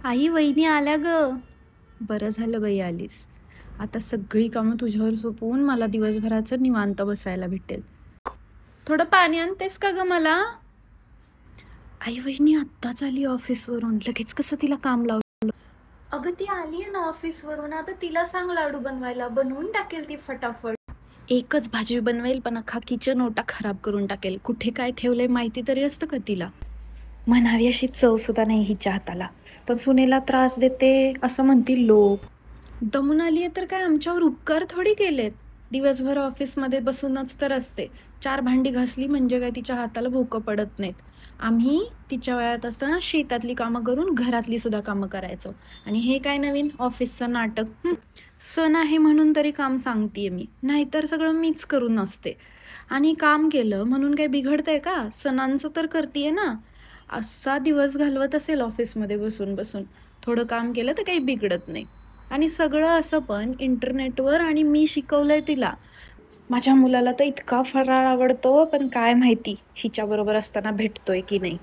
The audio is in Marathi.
आई वहिनी आल्या ग. बरं झालं बाई आलीस. आता सगळी कामं तुझ्यावर सोपवून मला दिवसभराचं निवांत बसायला भेटेल. थोडं पाणी आणतेस का ग मला? आई वहिनी आत्ताच आली ऑफिसवरून, लगेच कसं तिला काम लावलं? अगं ती आली आहे ना ऑफिसवरून, आता तिला सांग लाडू बनवायला, बनवून टाकेल ती फटाफट. एकच भाजी बनवेल पण अख्खा किचन ओटा खराब करून टाकेल. कुठे काय ठेवलंय माहिती तरी असतं का तिला? म्हणावी अशी चव सुद्धा नाही हिच्या हाताला, पण सुनेला त्रास देते असं म्हणतील लोक. दमून आली आहे तर काय आमच्यावर उपकार थोडी केलेत. दिवसभर ऑफिसमध्ये बसूनच तर असते. 4 भांडी घासली म्हणजे काय तिच्या हाताला भोकं पडत नाहीत. आम्ही तिच्या वयात असताना शेतातली कामं करून घरातली सुद्धा कामं करायचो. आणि हे काय नवीन ऑफिसचं नाटक? सण आहे म्हणून तरी काम सांगतेय मी, नाहीतर सगळं मीच करून असते. आणि काम केलं म्हणून काय बिघडतंय का? सणांचं तर करतेय ना. असा दिवस घालवत असेल ऑफिसमध्ये बसून बसून. थोडं काम केलं तर काही बिघडत नाही. आणि सगळं असं पण इंटरनेटवर, आणि मी शिकवलंय तिला. माझ्या मुलाला तर इतका फराळ आवडतो, पण काय माहिती हिच्याबरोबर असताना भेटतोय की नाही.